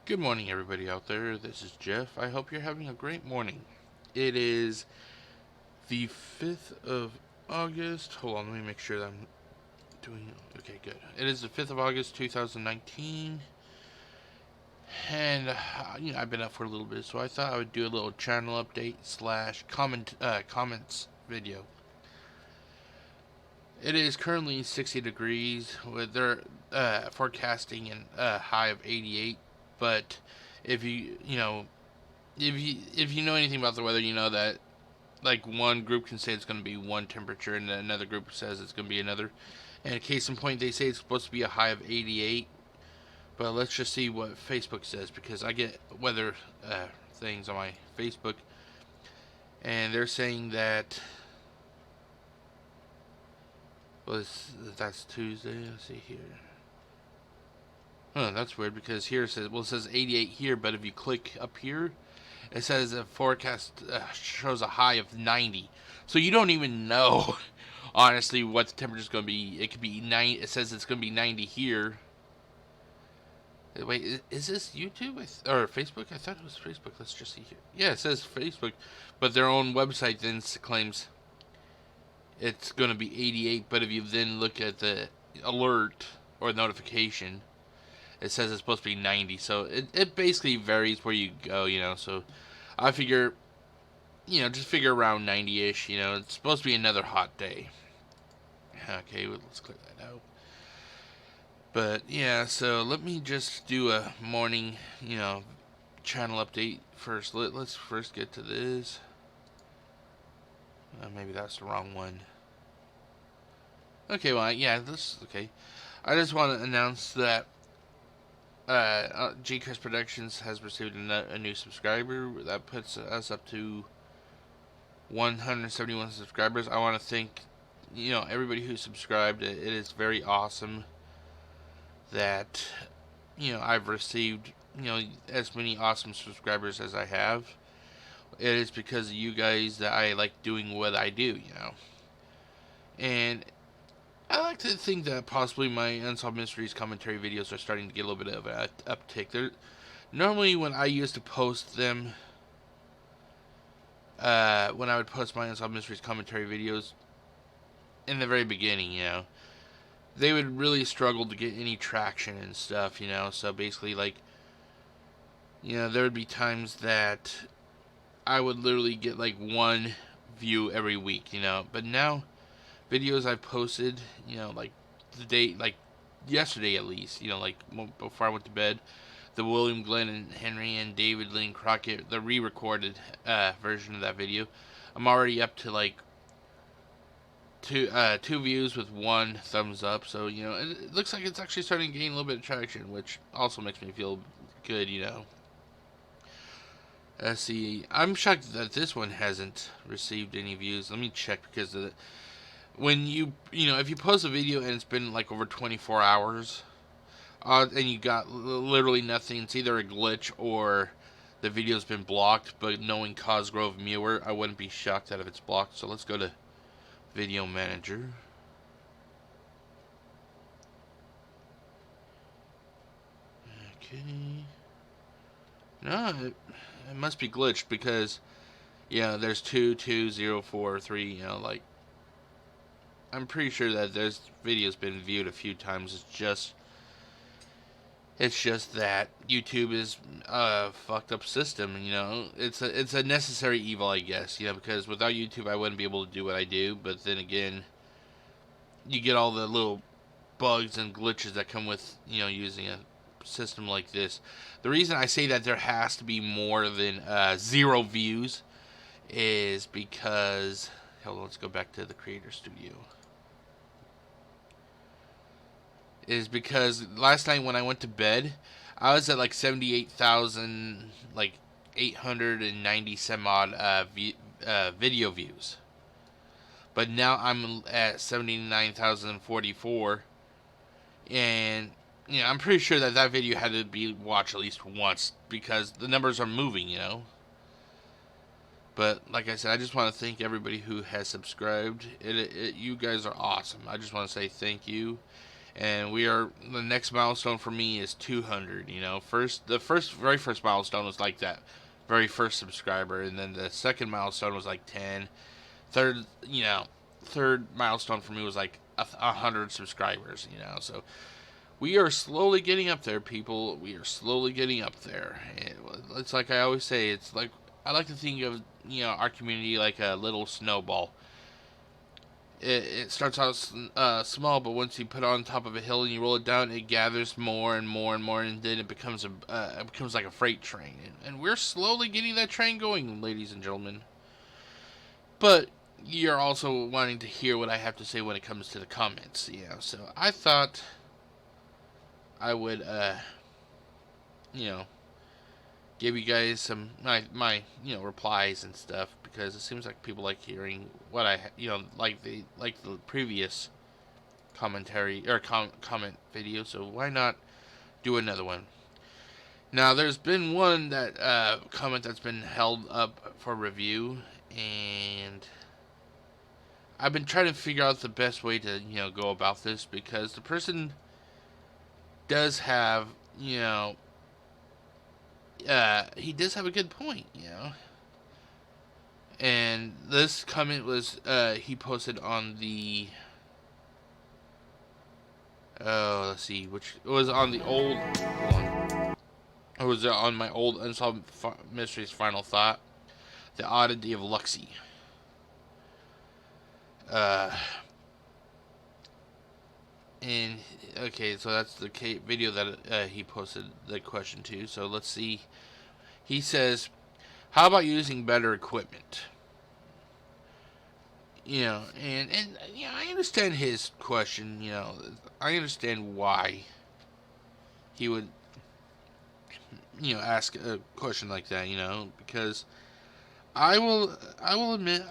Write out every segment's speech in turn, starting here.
Good morning, everybody out there. This is Jeff. I hope you're having a great morning. It is the 5th of August. Hold on, let me make sure that I'm doing okay. Good. It is the 5th of August, 2019, and I've been up for a little bit, so I thought I would do a little channel update slash comments video. It is currently 60 degrees. With their forecasting a high of 88, but if you know anything about the weather, you know that like one group can say it's going to be one temperature, and then another group says it's going to be another. And case in point, they say it's supposed to be a high of 88. But let's just see what Facebook says, because I get weather things on my Facebook, and they're saying that. Well, that's Tuesday. Let's see here. Oh, that's weird, because here it says 88 here, but if you click up here, it says the forecast shows a high of 90. So you don't even know, honestly, what the temperature is going to be. It could be 90. It says it's going to be 90 here. Wait, is this YouTube or Facebook? I thought it was Facebook. Let's just see here. Yeah, it says Facebook, but their own website then claims it's going to be 88. But if you then look at the alert or notification, it says it's supposed to be 90. So it basically varies where you go, so I figure, just figure around 90-ish, it's supposed to be another hot day. Okay, well, let's clear that out. But, yeah, so let me just do a morning, channel update first. Let's first get to this. Maybe that's the wrong one. Okay, well, yeah, okay. I just want to announce that GCurse Productions has received a new subscriber. That puts us up to 171 subscribers. I want to thank, everybody who subscribed. It is very awesome that, I've received, as many awesome subscribers as I have. It is because of you guys that I like doing what I do, And I like to think that possibly my Unsolved Mysteries commentary videos are starting to get a little bit of an uptick. Normally when I used to post them, when I would post my Unsolved Mysteries commentary videos in the very beginning, they would really struggle to get any traction and stuff, So basically, there would be times that I would literally get like one view every week, But now, videos I've posted, like the day, like yesterday at least, like before I went to bed, the William Glenn and Henry and David Lynn Crockett, the re-recorded version of that video, I'm already up to like two views with one thumbs up. So it looks like it's actually starting to gain a little bit of traction, which also makes me feel good. Let's see. I'm shocked that this one hasn't received any views. Let me check, because when if you post a video and it's been like over 24 hours, and you got literally nothing, it's either a glitch or the video's been blocked. But knowing Cosgrove Muir, I wouldn't be shocked that if it's blocked. So let's go to Video Manager. Okay. No, it must be glitched, because there's 2, 2, 0, 4, 3. I'm pretty sure that this video's been viewed a few times. It's just that YouTube is a fucked up system. It's a necessary evil, I guess. Because without YouTube, I wouldn't be able to do what I do. But then again, you get all the little bugs and glitches that come with using a system like this. The reason I say that there has to be more than 0 views is because, hold on, let's go back to the Creator Studio. Is because last night when I went to bed, I was at like 78,000, like 890 some odd video views. But now I'm at 79,044, and I'm pretty sure that video had to be watched at least once, because the numbers are moving, But like I said, I just want to thank everybody who has subscribed. You guys are awesome. I just want to say thank you. And the next milestone for me is 200. You know, very first milestone was like that very first subscriber, and then the second milestone was like 10. Third milestone for me was like 100 subscribers. You know, so we are slowly getting up there, people. We are slowly getting up there. It's like I always say. It's like I like to think of our community like a little snowball. It starts out small, but once you put it on top of a hill and you roll it down, it gathers more and more and more, and then it becomes like a freight train. And we're slowly getting that train going, ladies and gentlemen. But you're also wanting to hear what I have to say when it comes to the comments, So I thought I would, give you guys some my replies and stuff, because it seems like people like hearing what I like the previous commentary or comment video, so why not do another one? Now there's been one that comment that's been held up for review, and I've been trying to figure out the best way to go about this, because the person does have he does have a good point, And this comment was he posted on the let's see, which it was on the old one. It was on my old Unsolved Mysteries Final Thought, The Oddity of Luxie. And okay, so that's the video that he posted the question to. So let's see. He says, "How about using better equipment?" And I understand his question. I understand why he would ask a question like that. Because I will admit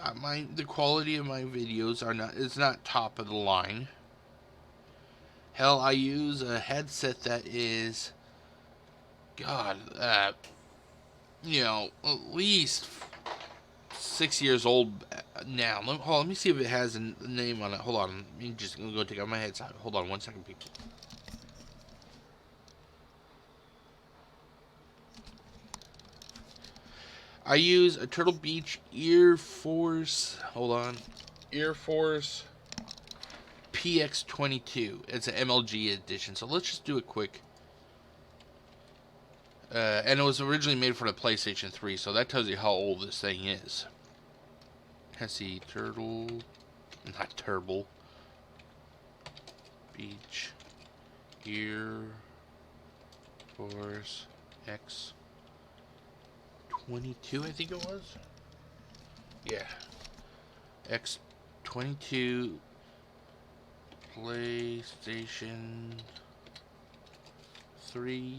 the quality of my videos is not top of the line. Hell, I use a headset that is, at least 6 years old now. Let me see if it has a name on it. Hold on. I'm just going to go take out my headset. Hold on 1 second, people. I use a Turtle Beach Air Force. Hold on. Air Force PX22. It's an MLG edition. So let's just do a quick. And it was originally made for the PlayStation 3, so that tells you how old this thing is. Let's see, not Turtle Beach Air Force X22, I think it was. Yeah, X22 PlayStation 3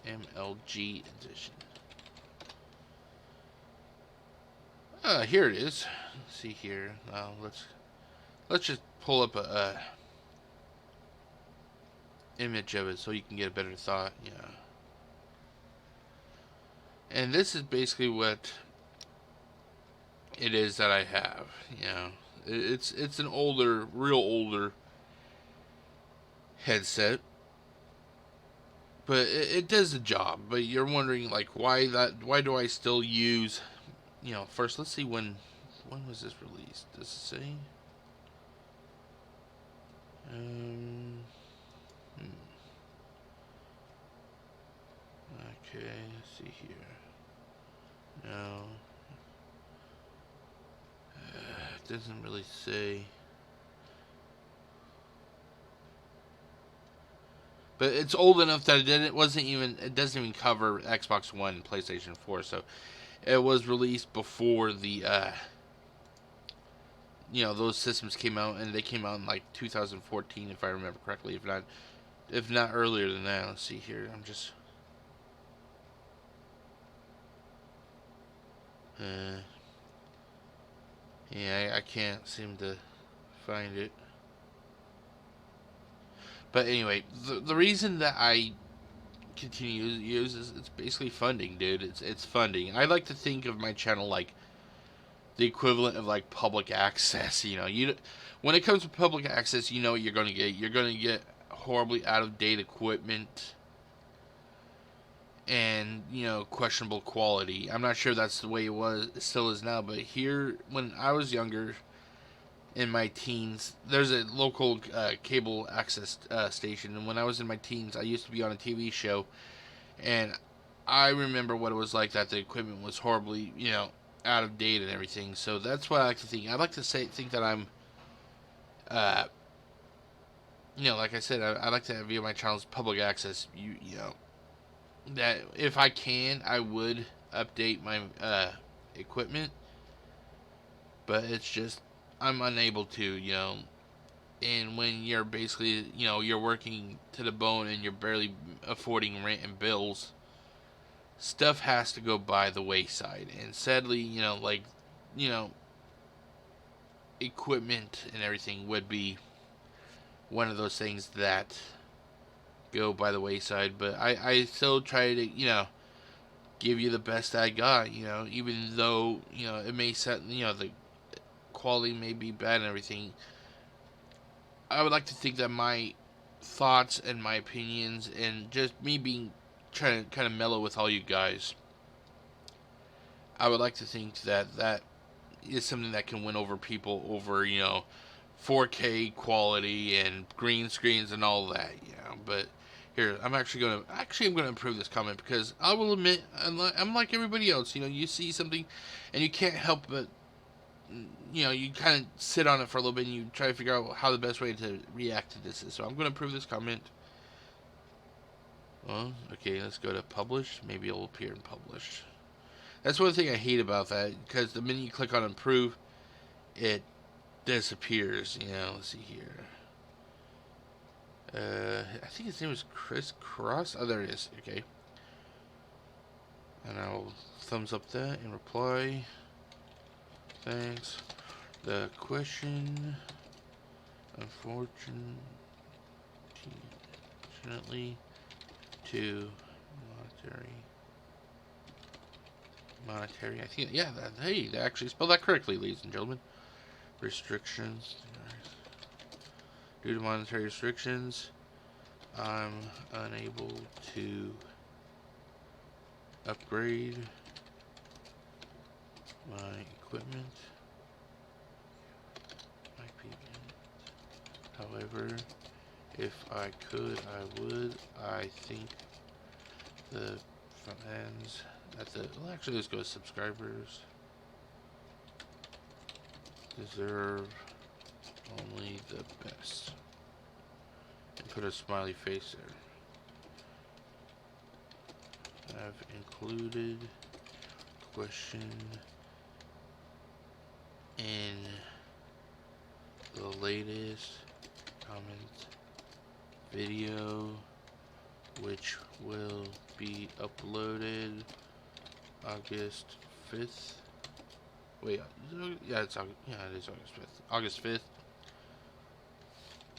MLG edition. Here it is. Let's see here. Let's just pull up a image of it so you can get a better thought. And this is basically what it is that I have. It's an real older headset. But it does the job. But you're wondering, like, why do I still use, first let's see when was this released? Does it say? Okay, let's see here. No. It doesn't really say. But it's old enough that it doesn't even cover Xbox One and PlayStation 4, so it was released before the those systems came out, and they came out in like 2014 if I remember correctly, if not earlier than that. Let's see here. I'm just yeah, I can't seem to find it. But anyway, the reason that I continue to use is it's basically funding, dude. It's funding. I like to think of my channel like the equivalent of like public access. When it comes to public access, you know what you're gonna get. You're gonna get horribly out of date equipment and, questionable quality. I'm not sure that's the way it still is now, but here, when I was younger, in my teens, there's a local cable access station, and when I was in my teens, I used to be on a TV show, and I remember what it was like, that the equipment was horribly, out of date and everything. So that's what I like to think. I like to think that I'm, uh, like I said, I like to view my channels public access. That if I can, I would update my equipment, but it's just I'm unable to. And when you're basically, you're working to the bone and you're barely affording rent and bills, stuff has to go by the wayside. And sadly, you know, equipment and everything would be one of those things that go by the wayside. But I still try to, give you the best I got, even though, it may set, the quality may be bad and everything. I would like to think that my thoughts and my opinions and just me being trying to kind of mellow with all you guys, I would like to think that is something that can win over people over 4K quality and green screens and all that. But here, I'm gonna improve this comment, because I will admit, I'm like everybody else. You see something and you can't help but you kind of sit on it for a little bit and you try to figure out how the best way to react to this is. So I'm going to improve this comment. Well, okay, let's go to publish. Maybe it'll appear in published. That's one thing I hate about that, because the minute you click on improve, it disappears. Let's see here. I think his name is Chris Cross. Oh, there it is. Okay. And I'll thumbs up that and reply. Thanks. The question, unfortunately, to monetary. I think, yeah. Hey, they actually spelled that correctly, ladies and gentlemen. Restrictions. Due to monetary restrictions, I'm unable to upgrade my equipment. However, if I could, I would. I think the fans well, actually, let's go with subscribers deserve only the best. And put a smiley face there. I've included question in the latest comment video, which will be uploaded August 5th. Wait, yeah, it is August 5th. August 5th,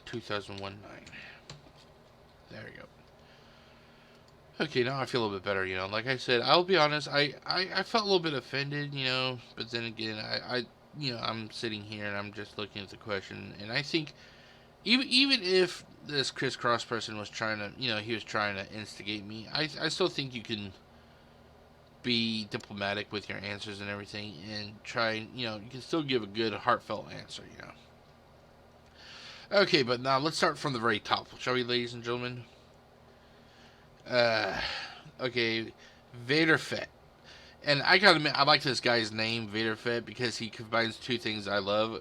2019. There we go. Okay, now I feel a little bit better, Like I said, I'll be honest, I felt a little bit offended, but then again, I'm sitting here and I'm just looking at the question, and I think even if this Chris Cross person was trying to, he was trying to instigate me, I still think you can be diplomatic with your answers and everything, and try, you can still give a good, heartfelt answer, Okay, but now let's start from the very top, shall we, ladies and gentlemen? Okay, Vader Fett. And I gotta admit, I like this guy's name, Vader Fett, because he combines two things I love.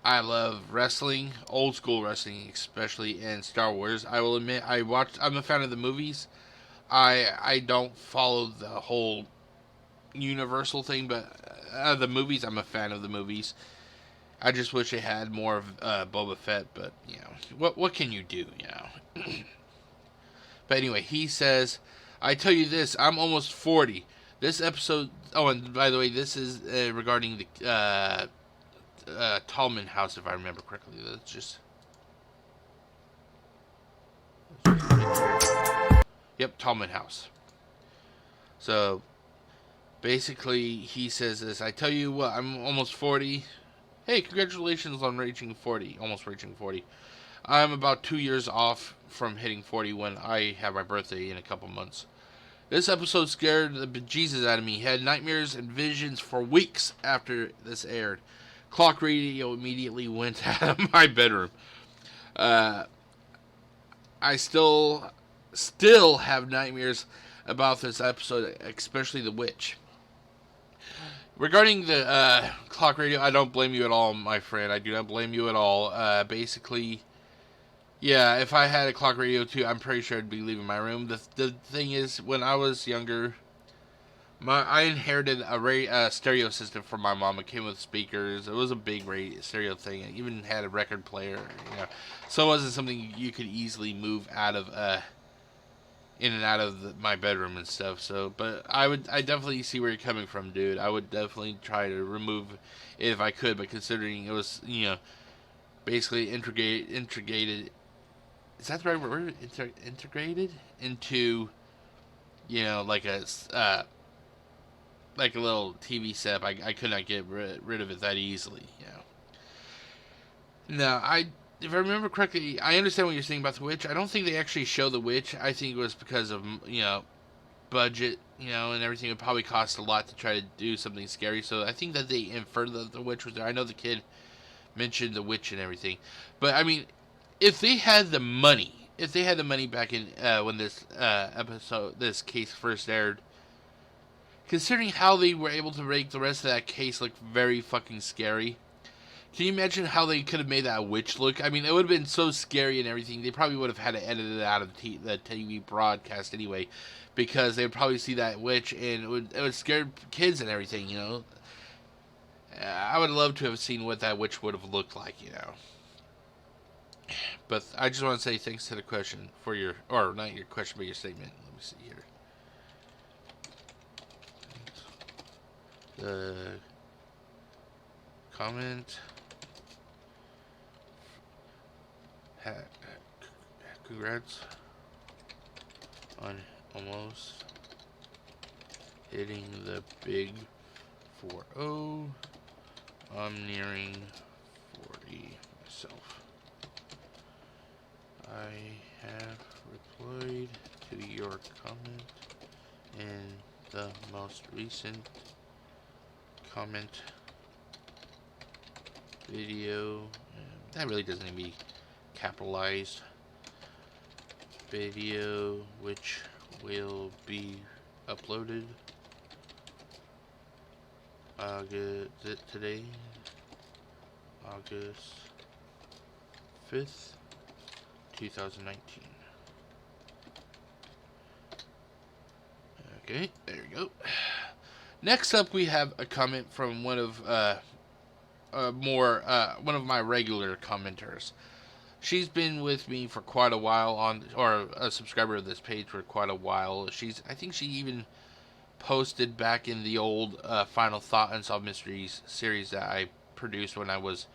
I love wrestling, old school wrestling, especially, and Star Wars. I will admit, I'm a fan of the movies. I don't follow the whole Universal thing, but the movies, I'm a fan of the movies. I just wish they had more of Boba Fett, but, what can you do, But anyway, he says, I tell you this, I'm almost 40. This episode, oh, and by the way, this is regarding the Tallman House, if I remember correctly. Let's just... Yep, Tallman House. So, basically, he says this, I tell you what, I'm almost 40. Hey, congratulations on reaching 40, almost reaching 40. I'm about 2 years off from hitting 40 when I have my birthday in a couple months. This episode scared the bejesus out of me. Had nightmares and visions for weeks after this aired. Clock radio immediately went out of my bedroom. Uh, I still have nightmares about this episode, especially the witch. Regarding the clock radio, I don't blame you at all, my friend. I do not blame you at all. Basically, yeah, if I had a clock radio too, I'm pretty sure I'd be leaving my room. The thing is, when I was younger, I inherited a stereo system from my mom. It came with speakers. It was a big stereo thing. It even had a record player. So it wasn't something you could easily move out of in and out of my bedroom and stuff. So, but I definitely see where you're coming from, dude. I would definitely try to remove it if I could, but considering it was basically integrated. Is that the right word? Integrated into like a little TV set. I could not get rid of it that easily. No, if I remember correctly, I understand what you're saying about the witch. I don't think they actually show the witch. I think it was because of budget, and everything. It probably cost a lot to try to do something scary. So I think that they inferred that the witch was there. I know the kid mentioned the witch and everything, but I mean, if they had the money. If they had the money back in when this case first aired, considering how they were able to make the rest of that case look very fucking scary, can you imagine how they could have made that witch look? I mean, it would have been so scary and everything. They probably would have had to edit it out of the TV broadcast anyway, because they would probably see that witch and it would scare kids and everything. I would love to have seen what that witch would have looked like. But I just want to say thanks to the question for or not your question, but your statement. Let me see here. The comment. Congrats on almost hitting the big 4-0. I'm nearing 40 myself. I have replied to your comment in the most recent comment video. That really doesn't need to be capitalized. Video which will be uploaded today, August 5th, 2019. Okay, there we go. Next up, we have a comment from one of one of my regular commenters. She's been with me for quite a while or a subscriber of this page for quite a while. I think she even posted back in the old Final Thought Unsolved Mysteries series that I produced when I was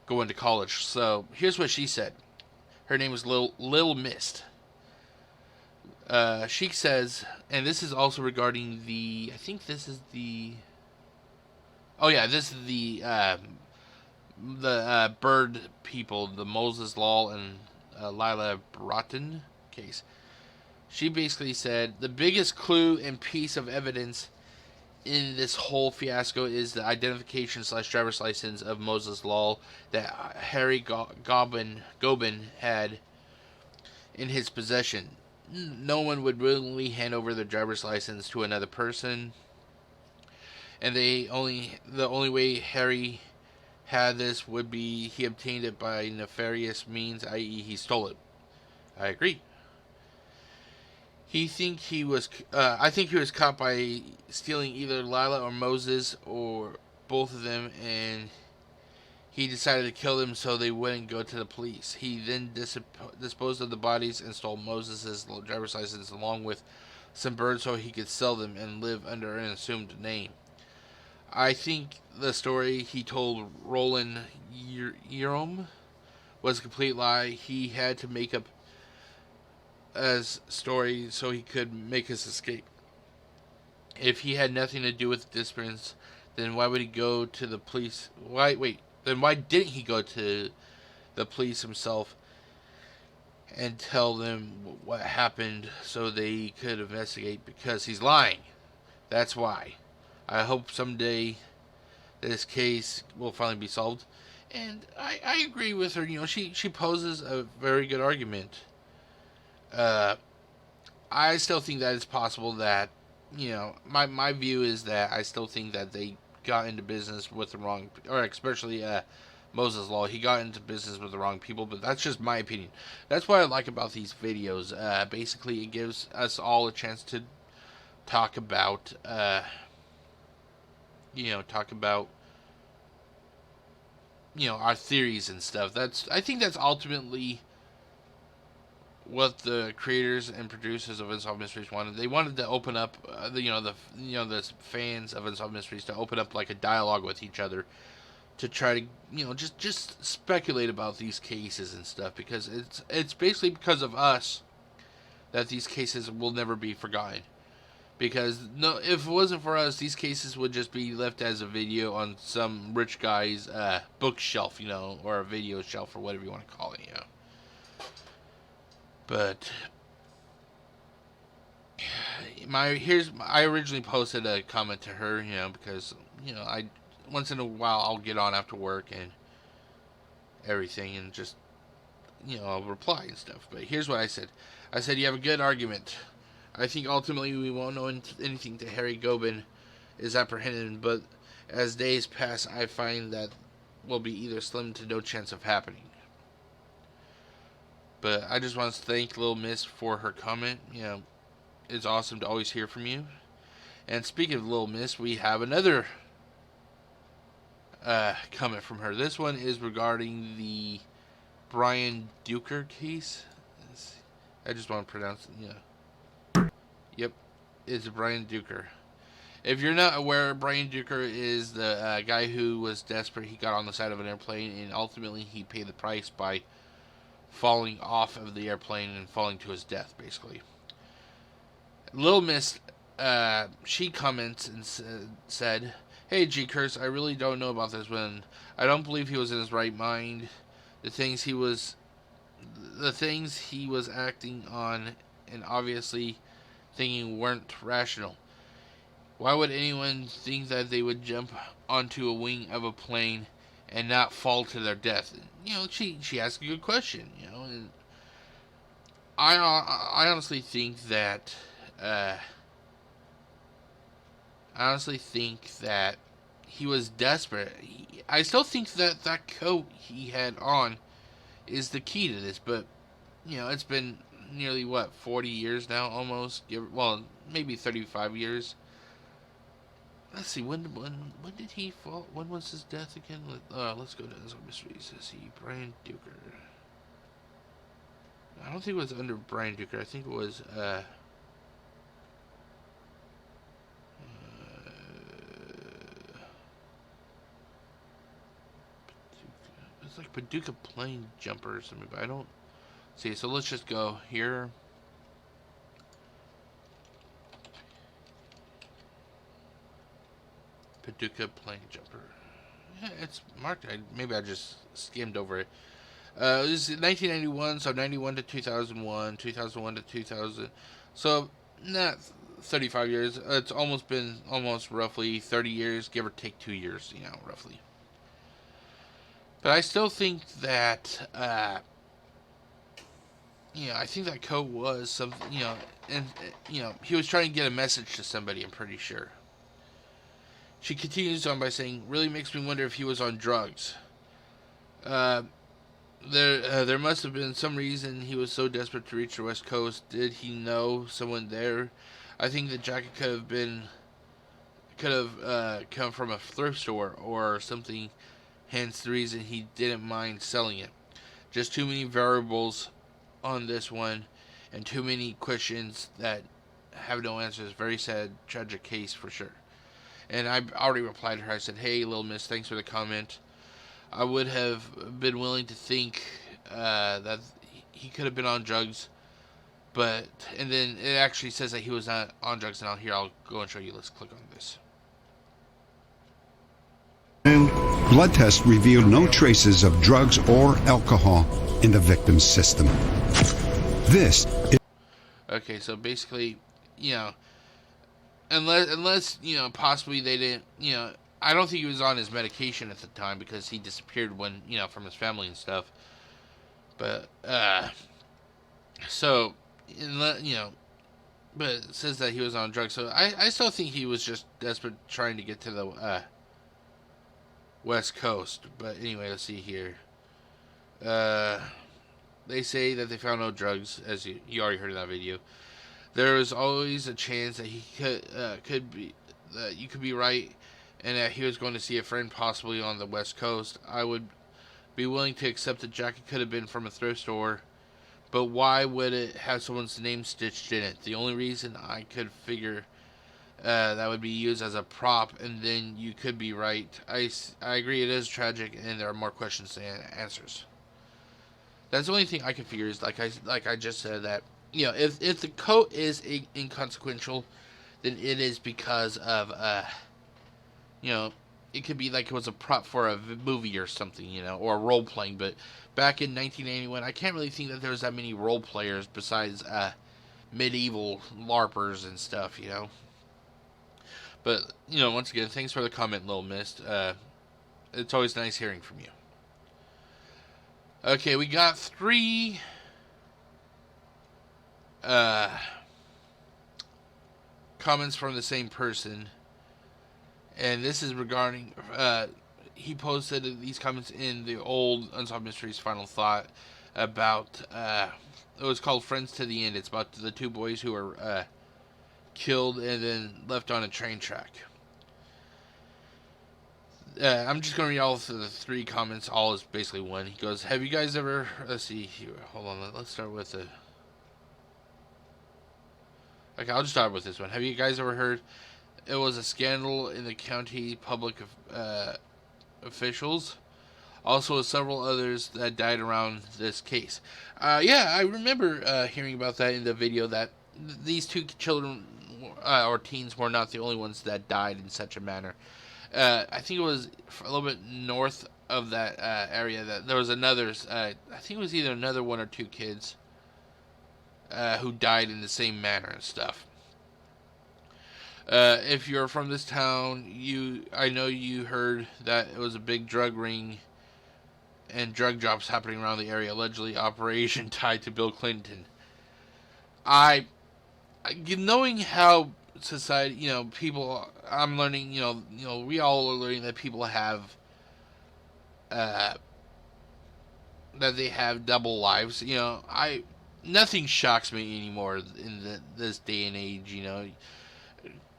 going to college. So here's what she said. Her name is Lil Mist. She says, and this is also regarding I think this is this is the bird people, the Moses Law and Lila Broughton case. She basically said, the biggest clue and piece of evidence in this whole fiasco is the identification / driver's license of Moses Law that Harry Gobin had in his possession. No one would willingly hand over their driver's license to another person, and the only way Harry had this would be he obtained it by nefarious means, i.e. he stole it. I agree. I think he was caught by stealing either Lila or Moses or both of them, and he decided to kill them so they wouldn't go to the police. He then disposed of the bodies and stole Moses' driver's license along with some birds so he could sell them and live under an assumed name. I think the story he told Roland Yerom was a complete lie. He had to make up as story so he could make his escape. If he had nothing to do with the disappearance, then why would he go to the police? Then why didn't he go to the police himself and tell them what happened so they could investigate, because he's lying. That's why. I hope someday this case will finally be solved. And I agree with her. You know, she poses a very good argument. Uh, I still think that it's possible that, you know, my view is that I still think that they got into business with the wrong, or especially Moses Law, he got into business with the wrong people, but that's just my opinion. That's what I like about these videos. Basically, it gives us all a chance to talk about, talk about, our theories and stuff. I think that's ultimately what the creators and producers of Unsolved Mysteries wanted. They wanted to open up, the fans of Unsolved Mysteries to open up like a dialogue with each other, to try to, just speculate about these cases and stuff, because it's basically because of us that these cases will never be forgotten. Because no, if it wasn't for us, these cases would just be left as a video on some rich guy's bookshelf, or a video shelf, or whatever you want to call it, But I originally posted a comment to her, because I once in a while I'll get on after work and everything, and just I'll reply and stuff. But here's what I said. I said, you have a good argument. I think ultimately we won't know anything to Harry Gobin is apprehended, but as days pass, I find that will be either slim to no chance of happening. But I just want to thank Little Miss for her comment. It's awesome to always hear from you. And speaking of Little Miss, we have another comment from her. This one is regarding the Brian Duker case. I just want to pronounce it. Yep, it's Brian Duker. If you're not aware, Brian Duker is the guy who was desperate. He got on the side of an airplane, and ultimately he paid the price by falling off of the airplane and falling to his death, basically. Little Miss, she comments and said, "Hey, GCurse, I really don't know about this one. I don't believe he was in his right mind. The things he was acting on and obviously thinking weren't rational. Why would anyone think that they would jump onto a wing of a plane and not fall to their death?" She asked a good question. And I honestly think that he was desperate. I still think that coat he had on is the key to this, but it's been nearly 40 years now, almost. Maybe 35 years. Let's see, when did he fall? When was his death again? Let's go to Unsolved Mysteries. Let's see, Brian Duker. I don't think it was under Brian Duker. I think it was it's like Paducah plane jumper or something, but I don't see. So let's just go here. Paducah plane jumper. Yeah, it's marked. Maybe I just skimmed over it. This is 1991, so 91 to 2001, 2001 to 2000. So not 35 years. It's almost been roughly 30 years, give or take 2 years, roughly. But I still think that, I think that coat was something, and, he was trying to get a message to somebody, I'm pretty sure. She continues on by saying, really makes me wonder if he was on drugs. There must have been some reason he was so desperate to reach the West Coast. Did he know someone there? I think the jacket could have come from a thrift store or something, hence the reason he didn't mind selling it. Just too many variables on this one, and too many questions that have no answers. Very sad, tragic case for sure. And I already replied to her. I said, hey, Little Miss, thanks for the comment. I would have been willing to think that he could have been on drugs, and then it actually says that he was not on drugs, and I'll go and show you. Let's click on this. Blood tests revealed no traces of drugs or alcohol in the victim's system. This is Okay, so basically, you know, unless you know, possibly they didn't, you know, I don't think he was on his medication at the time because he disappeared when, you know, from his family and stuff. But so, you know, but it says that he was on drugs. So I still think he was just desperate trying to get to the West Coast. But anyway, let's see here. They say that they found no drugs, as you already heard in that video. There is always a chance that he could be that you could be right, and that he was going to see a friend possibly on the West Coast. I would be willing to accept the jacket could have been from a thrift store, but why would it have someone's name stitched in it? The only reason I could figure that would be used as a prop, and then you could be right. I agree it is tragic, and there are more questions than answers. That's the only thing I can figure is like I just said that, you know, if the coat is inconsequential, then it is because of you know, it could be like it was a prop for a movie or something, you know, or role playing. But back in 1981, I can't really think that there was that many role players besides medieval LARPers and stuff, you know. But you know, once again, thanks for the comment, Little Mist. It's always nice hearing from you. Okay, we got 3 comments from the same person, and this is regarding he posted these comments in the old Unsolved Mysteries Final Thought about it was called Friends to the End. It's about the 2 boys who were killed and then left on a train track. I'm just going to read all of the 3 comments. All is basically one. He goes, have you guys ever... Let's see here. Hold on. Let's start with the... Okay, I'll just start with this one. Have you guys ever heard it was a scandal in the county public officials? Also, several others that died around this case. Yeah, I remember hearing about that in the video that these 2 children or teens were not the only ones that died in such a manner. I think it was a little bit north of that area that there was another. I think it was either another 1 or 2 kids who died in the same manner and stuff. If you're from this town, I know you heard that it was a big drug ring and drug drops happening around the area, allegedly operation tied to Bill Clinton. Knowing how society, you know, people, I'm learning, you know, we all are learning that people have, that they have double lives. You know, nothing shocks me anymore in this day and age. You know,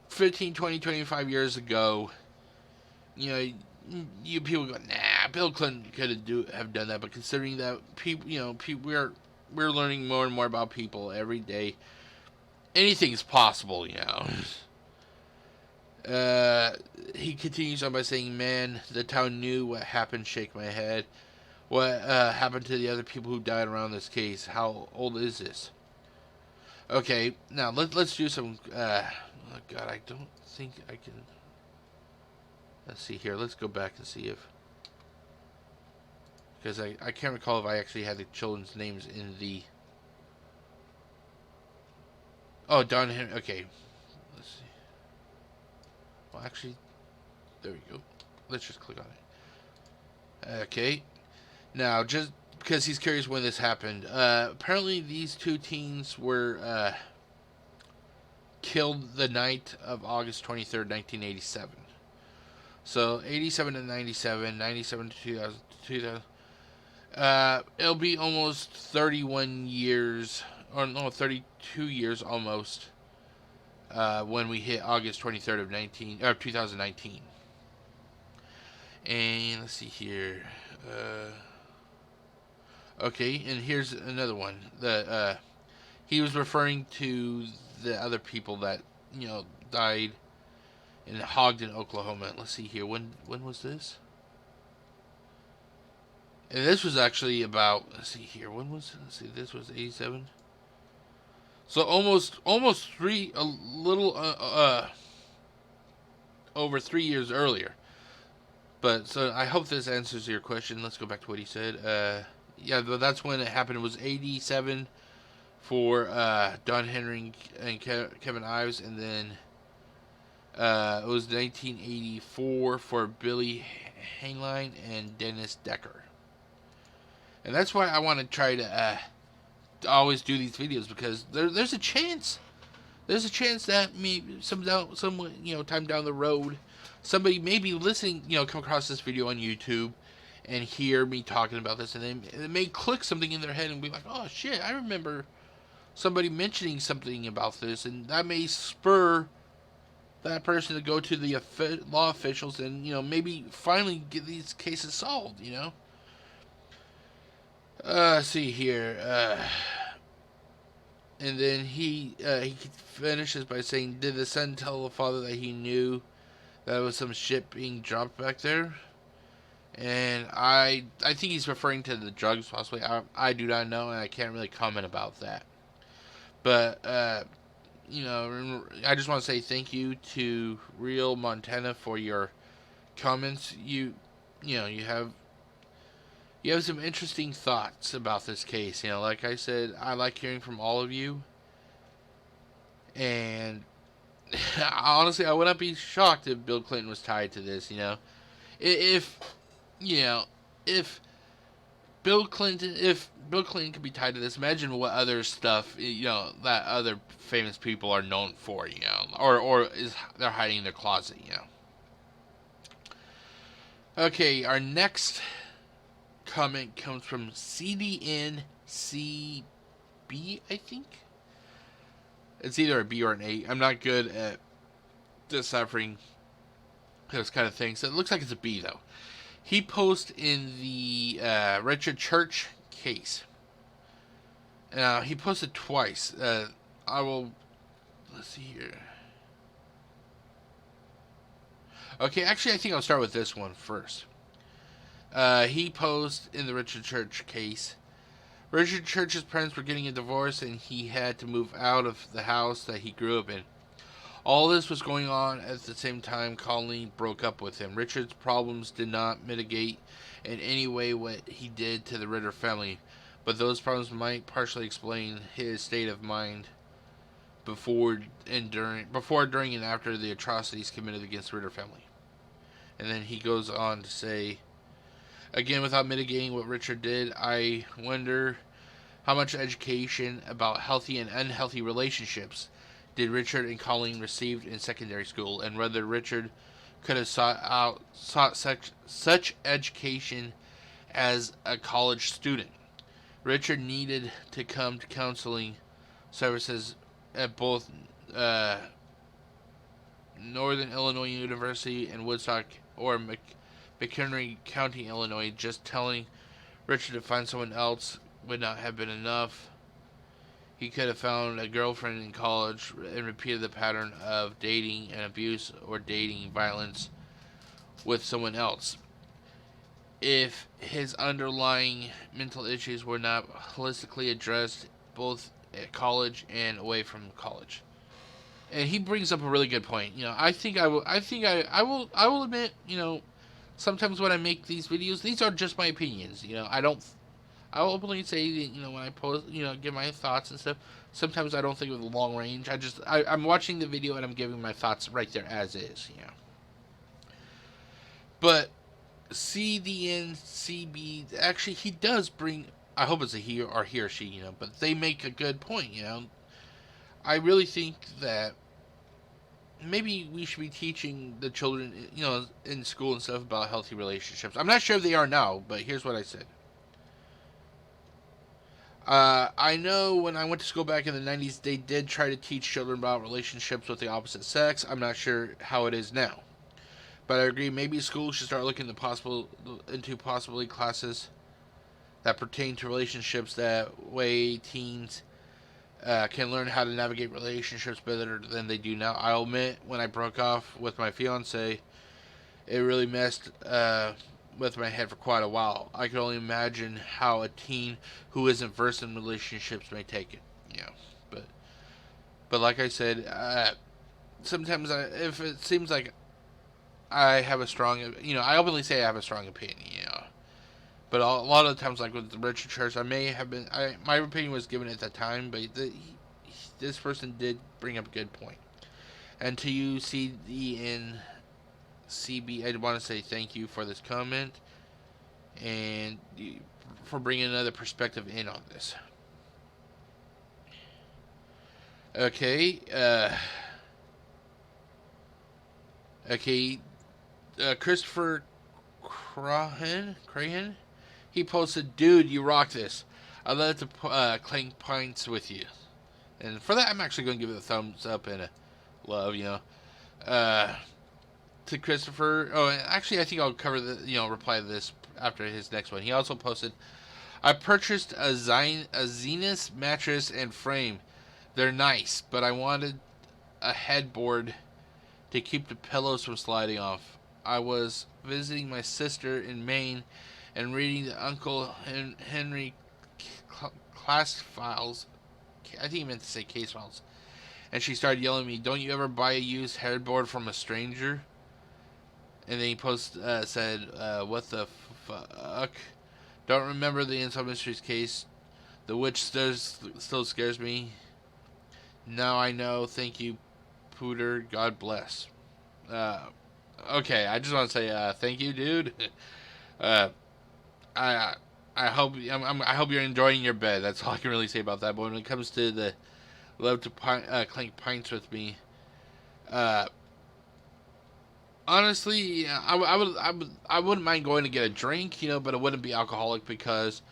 15, 20, 25 years ago, you know, you people go, nah, Bill Clinton could have done that. But considering that people, you know, we're learning more and more about people every day. Anything's possible, you know. He continues on by saying, man, the town knew what happened. Shake my head. What happened to the other people who died around this case? How old is this? Okay, now let's do some... oh God, I don't think I can... Let's see here. Let's go back and see if... Because I can't recall if I actually had the children's names in the... Oh, Don Henry. Okay. Let's see. Well, actually, there we go. Let's just click on it. Okay. Now, just because he's curious when this happened, apparently these 2 teens were killed the night of August 23rd, 1987. So, 87 to 97, 97 to 2000. It'll be almost 31 years... or no, 32 years almost, when we hit August 23rd of 2019. And let's see here. Okay, and here's another one. He was referring to the other people that, you know, died in Ogden, Oklahoma. Let's see here. When was this? And this was actually about, let's see here. When was, let's see, this was 87. So almost over 3 years earlier. But so I hope this answers your question. Let's go back to what he said. Yeah, but that's when it happened. It was 87 for Don Henry and Kevin Ives, and then it was 1984 for Billy Hangline and Dennis Decker. And that's why I want to try to always do these videos, because there's a chance. There's a chance that maybe some time down the road, somebody may be listening, come across this video on YouTube and hear me talking about this, and then it may click something in their head and be like, oh shit, I remember somebody mentioning something about this, and that may spur that person to go to the law officials and, maybe finally get these cases solved, See here. And then he finishes by saying, did the son tell the father that he knew that there was some shit being dropped back there? And I think he's referring to the drugs, possibly. I do not know, and I can't really comment about that. But, I just want to say thank you to Real Montana for your comments. You have some interesting thoughts about this case. Like I said, I like hearing from all of you. And honestly, I would not be shocked if Bill Clinton was tied to this. If Bill Clinton could be tied to this, imagine what other stuff that other famous people are known for. Or is they're hiding in their closet. Okay, our next comment comes from CDNCB, I think. It's either a B or an A. I'm not good at deciphering those kind of things. It looks like it's a B, though. He posted in the Richard Church case. He posted twice. Let's see here. Okay, actually, I think I'll start with this one first. He posed in the Richard Church case. Richard Church's parents were getting a divorce, and he had to move out of the house that he grew up in. All this was going on at the same time Colleen broke up with him. Richard's problems did not mitigate in any way what he did to the Ritter family, but those problems might partially explain his state of mind before, during, and after the atrocities committed against the Ritter family. And then he goes on to say, again, without mitigating what Richard did, I wonder how much education about healthy and unhealthy relationships did Richard and Colleen receive in secondary school, and whether Richard could have sought such education as a college student. Richard needed to come to counseling services at both Northern Illinois University and Woodstock or McHenry County, Illinois. Just telling Richard to find someone else would not have been enough. He could have found a girlfriend in college and repeated the pattern of dating and abuse or dating violence with someone else. If his underlying mental issues were not holistically addressed both at college and away from college. And he brings up a really good point. I will admit, sometimes when I make these videos, these are just my opinions. I will openly say that, when I post, give my thoughts and stuff. Sometimes I don't think of the long range. I'm watching the video and I'm giving my thoughts right there as is, But CDNCB, actually, he does bring, I hope it's a he or she, but they make a good point, I really think that maybe we should be teaching the children, in school and stuff about healthy relationships. I'm not sure if they are now, but here's what I said. I know when I went to school back in the 90s, they did try to teach children about relationships with the opposite sex. I'm not sure how it is now. But I agree, maybe schools should start looking into possibly classes that pertain to relationships. That way teens can learn how to navigate relationships better than they do now. I'll admit, when I broke off with my fiance, it really messed with my head for quite a while. I could only imagine how a teen who isn't versed in relationships may take it. But like I said, sometimes if it seems like I have a strong, I openly say I have a strong opinion. But a lot of the times, like with the Richard Church, I may have been, my opinion was given at that time, but this person did bring up a good point. And to you, CDNCB, I want to say thank you for this comment and for bringing another perspective in on this. Okay, Christopher Crahan, he posted, "Dude, you rock this. I'd love to clink pints with you." And for that, I'm actually going to give it a thumbs up and a love, to Christopher. Oh, actually, I think I'll cover reply to this after his next one. He also posted, "I purchased a Zenith mattress and frame. They're nice, but I wanted a headboard to keep the pillows from sliding off. I was visiting my sister in Maine and reading the Uncle Henry class files. I think he meant to say case files. And she started yelling at me, 'Don't you ever buy a used headboard from a stranger?' And then he said, 'What the fuck? Don't remember the Unsolved Mysteries case. The witch still scares me. Now I know. Thank you, Pooter. God bless.'" Okay, I just want to say thank you, dude. uh, I I hope I hope you're enjoying your bed. That's all I can really say about that. But when it comes to the love to clink pints with me, uh, honestly, yeah, I wouldn't mind going to get a drink, but it wouldn't be alcoholic because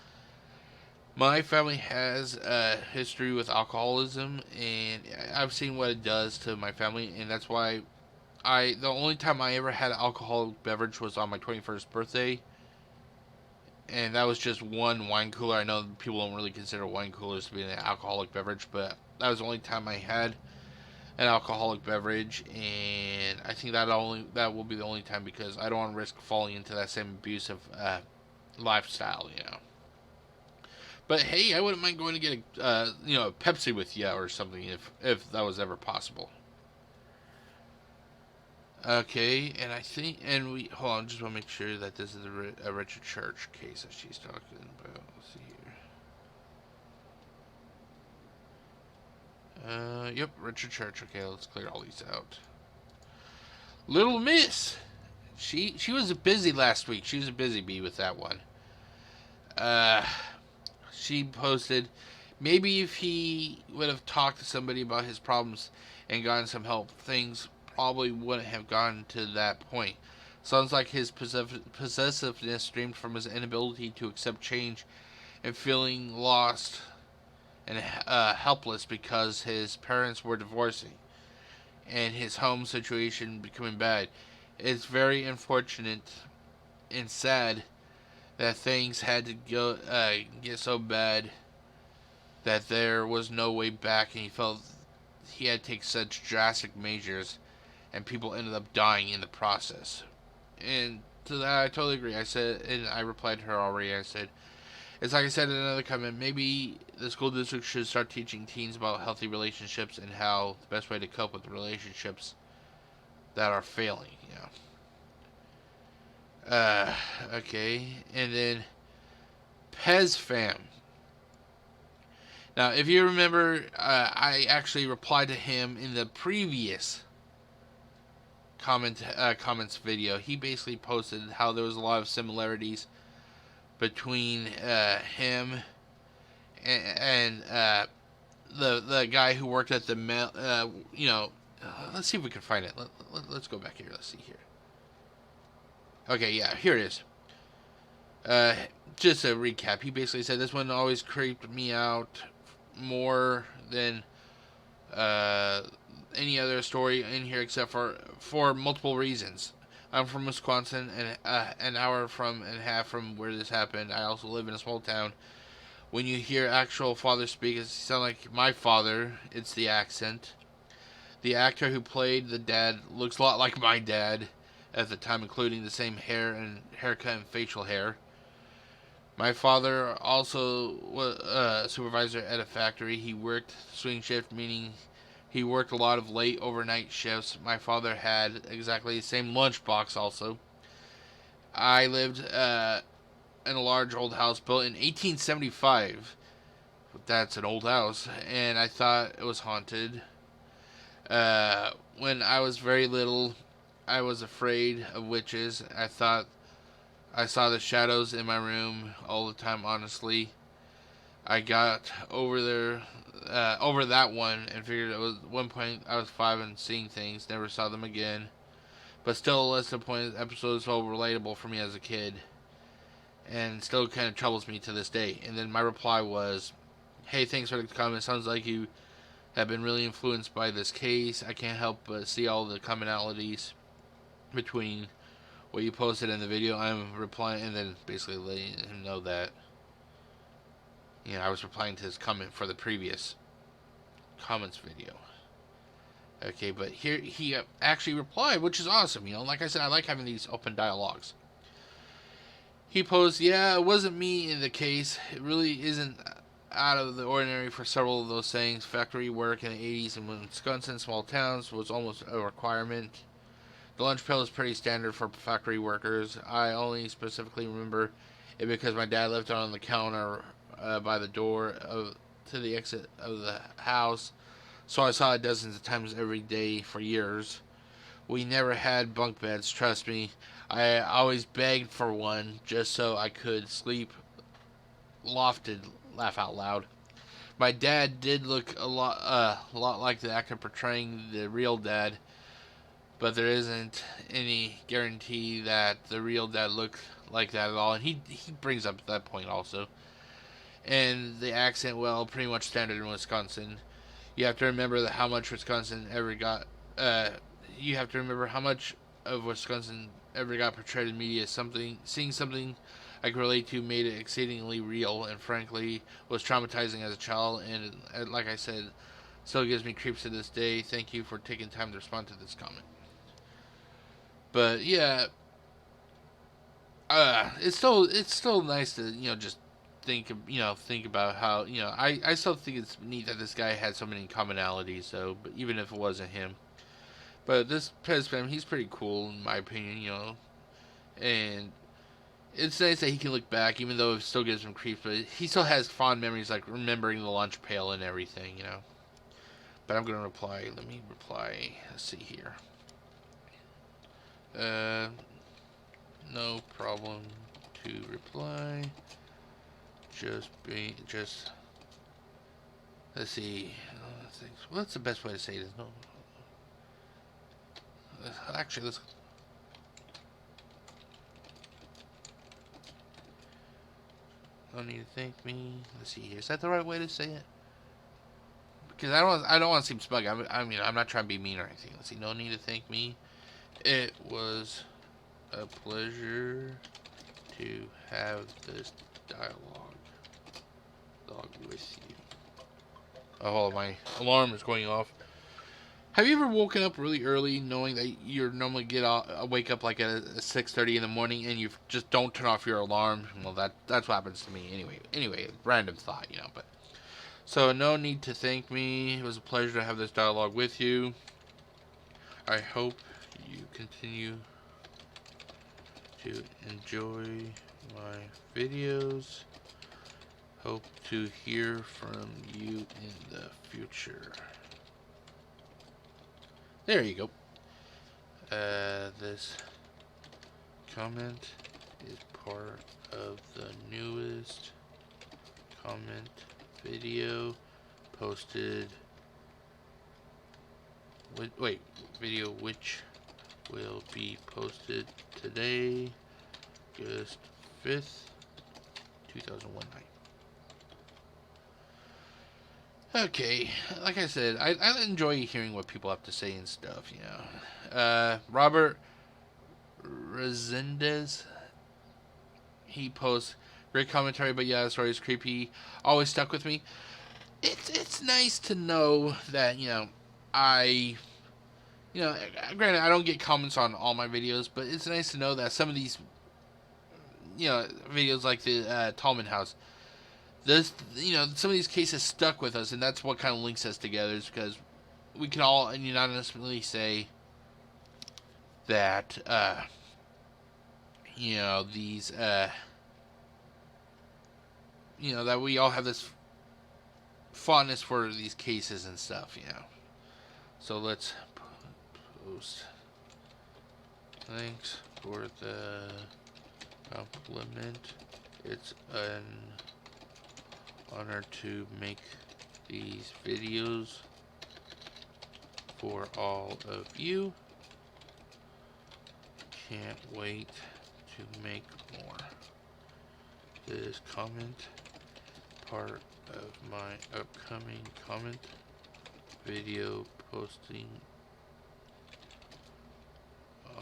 my family has a history with alcoholism, and I've seen what it does to my family, and that's why the only time I ever had an alcoholic beverage was on my 21st birthday, and that was just one wine cooler. I know people don't really consider wine coolers to be an alcoholic beverage, but that was the only time I had an alcoholic beverage, and I think that will be the only time because I don't want to risk falling into that same abusive lifestyle. But hey, I wouldn't mind going to get a Pepsi with you or something if that was ever possible. Okay, and I think, and we hold on, just want to make sure that this is a Richard Church case that she's talking about. Let's see here. Yep, Richard Church. Okay, let's clear all these out. Little Miss, she was busy last week. She was a busy bee with that one. She posted, maybe if he would have talked to somebody about his problems and gotten some help, things probably wouldn't have gotten to that point. Sounds like his possessiveness stemmed from his inability to accept change and feeling lost and helpless because his parents were divorcing and his home situation becoming bad. It's very unfortunate and sad that things had to get so bad that there was no way back, and he felt he had to take such drastic measures, and people ended up dying in the process. And to that, I totally agree. I said, and I replied to her already. I said, it's like I said in another comment. Maybe the school district should start teaching teens about healthy relationships and how the best way to cope with the relationships that are failing. Okay, and then Pez Fam. Now, if you remember, I actually replied to him in the previous comments video. He basically posted how there was a lot of similarities between him and the guy who worked at the mail. Let's see if we can find it. Let's go back here. Let's see here. Okay, yeah, here it is. Just a recap. He basically said this one always creeped me out more than any other story in here, except for multiple reasons. I'm from Wisconsin, and an hour and a half from where this happened. I also live in a small town. When you hear actual father speak, it sounds like my father. It's the accent. The actor who played the dad looks a lot like my dad at the time, including the same haircut and facial hair. My father also was a supervisor at a factory. He worked swing shift, meaning he worked a lot of late overnight shifts. My father had exactly the same lunchbox also. I lived in a large old house built in 1875. That's an old house, and I thought it was haunted. When I was very little, I was afraid of witches. I thought I saw the shadows in my room all the time, honestly. I got over that one and figured it was one point I was 5 and seeing things, never saw them again. But still, less disappointed. Episode is so relatable for me as a kid, and still kind of troubles me to this day. And then my reply was, "Hey, thanks for the comment. Sounds like you have been really influenced by this case. I can't help but see all the commonalities between what you posted in the video." I'm replying, and then basically letting him know that, I was replying to his comment for the previous comments video. Okay, but here he actually replied, which is awesome. Like I said, I like having these open dialogues. He posed, "Yeah, it wasn't me in the case. It really isn't out of the ordinary for several of those things. Factory work in the 80s in Wisconsin, small towns, was almost a requirement. The lunch pail is pretty standard for factory workers. I only specifically remember it because my dad left it on the counter by the door to the exit of the house, so I saw it dozens of times every day for years. We never had bunk beds, trust me. I always begged for one just so I could sleep lofted, laugh out loud. My dad did look a lot like the actor portraying the real dad, but there isn't any guarantee that the real dad looked like that at all." And he brings up that point also. And the accent, well, pretty much standard in Wisconsin. You have to remember that how much Wisconsin ever got. You have to remember how much of Wisconsin ever got portrayed in media. Seeing something I could relate to made it exceedingly real, and frankly was traumatizing as a child. And like I said, still gives me creeps to this day. Thank you for taking time to respond to this comment. But yeah, it's still nice to just think about how I still think it's neat that this guy had so many commonalities. So, but even if it wasn't him, but this Pez Spam, he's pretty cool in my opinion. And it's nice that he can look back, even though it still gives him creeps. But he still has fond memories, like remembering the lunch pail and everything. But I'm gonna reply. Let me reply. Let's see here. No problem to reply. Just let's see. What's the best way to say this? No. Actually, let's. No need to thank me. Let's see here. Is that the right way to say it? Because I don't want to seem smug. I'm not trying to be mean or anything. Let's see. No need to thank me. It was a pleasure to have this dialogue with you. Oh, hold on, my alarm is going off. Have you ever woken up really early, knowing that you normally wake up like at 6:30 in the morning, and you just don't turn off your alarm? Well, that's what happens to me anyway. Random thought, But so, no need to thank me. It was a pleasure to have this dialogue with you. I hope you continue to enjoy my videos. Hope to hear from you in the future. There you go. This comment is part of the newest comment video posted. Video which will be posted today, August 5th, 2001 night. Okay, like I said, I enjoy hearing what people have to say and stuff, Robert Resendez, he posts, "Great commentary, but yeah, the story is creepy. Always stuck with me." It's nice to know that, granted, I don't get comments on all my videos, but it's nice to know that some of these, videos like the Tallman House, some of these cases stuck with us, and that's what kind of links us together, is because we can all unanimously say that, these that we all have this fondness for these cases and stuff. So let's post. Thanks for the compliment. It's an honor to make these videos for all of you. Can't wait to make more. This comment part of my upcoming comment video posting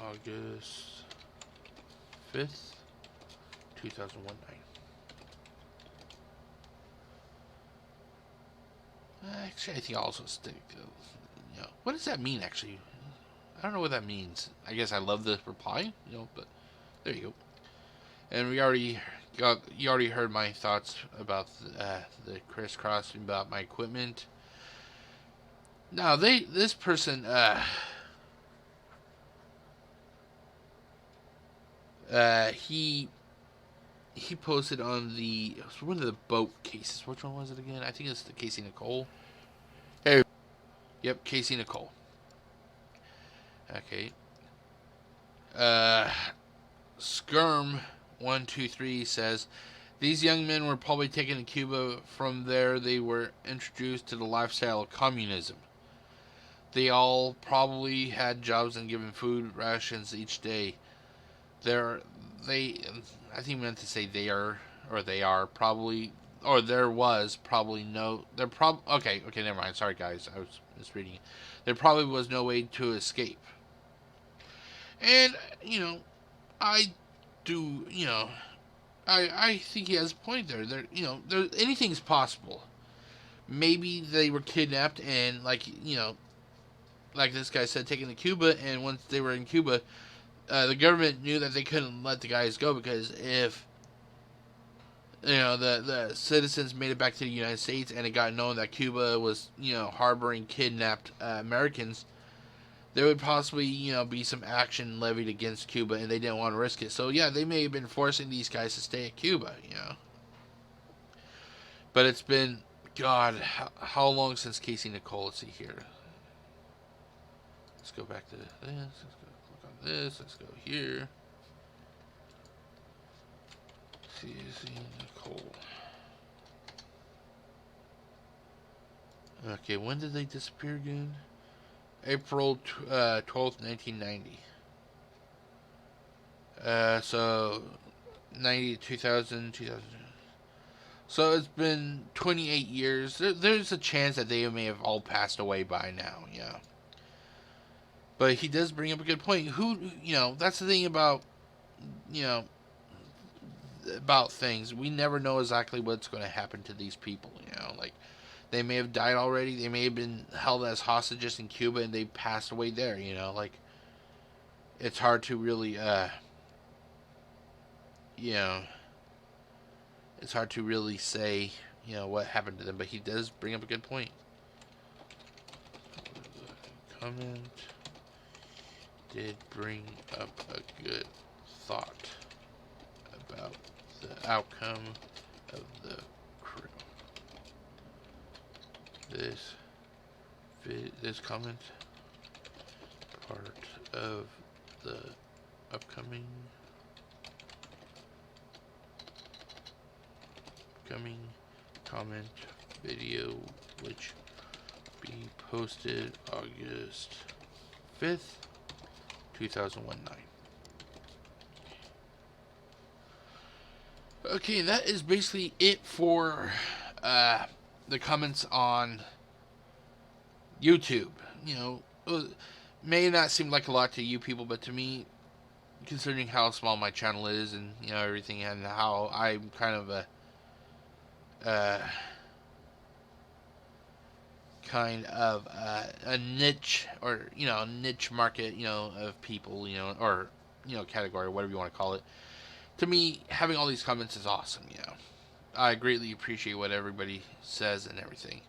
August 5th, 2019. Actually, I think I'll also stick. What does that mean? Actually, I don't know what that means. I guess I love the reply. But there you go. And you already heard my thoughts about the crisscrossing about my equipment. Now this person he posted on one of the boat cases. Which one was it again? I think it's the Casey Nicole. Hey, yep, Casey Nicole. Okay. Skirm123 says these young men were probably taken to Cuba. From there, they were introduced to the lifestyle of communism. They all probably had jobs and given food rations each day. I think meant to say they are probably, or there was probably no, okay, never mind. Sorry guys, I was misreading it. There probably was no way to escape. And, I do, I think he has a point there. Anything's possible. Maybe they were kidnapped and, like this guy said, taken to Cuba, and once they were in Cuba, the government knew that they couldn't let the guys go, because if the citizens made it back to the United States and it got known that Cuba was harboring kidnapped Americans, there would possibly be some action levied against Cuba, and they didn't want to risk it. So yeah, they may have been forcing these guys to stay at Cuba. But it's been, God, how long since Casey Nicole? Let's see here. Let's go back to this. Let's go click on this. Let's go here. Casey Nicole. Okay, when did they disappear again? April 12th, 1990. So 90, 2000, 2000. So it's been 28 years. There's a chance that they may have all passed away by now. But he does bring up a good point. That's the thing about things. We never know exactly what's going to happen to these people. Like, they may have died already. They may have been held as hostages in Cuba and they passed away there. Like, it's hard to really it's hard to really say what happened to them. But he does bring up a good point. Comment did bring up a good thought about the outcome of the crew. This comment part of the upcoming comment video, which be posted August 5th, 2019. Okay, that is basically it for the comments on YouTube. May not seem like a lot to you people, but to me, considering how small my channel is and everything, and how I'm kind of a niche, or niche market of people, or category, whatever you want to call it. To me, having all these comments is awesome. I greatly appreciate what everybody says and everything.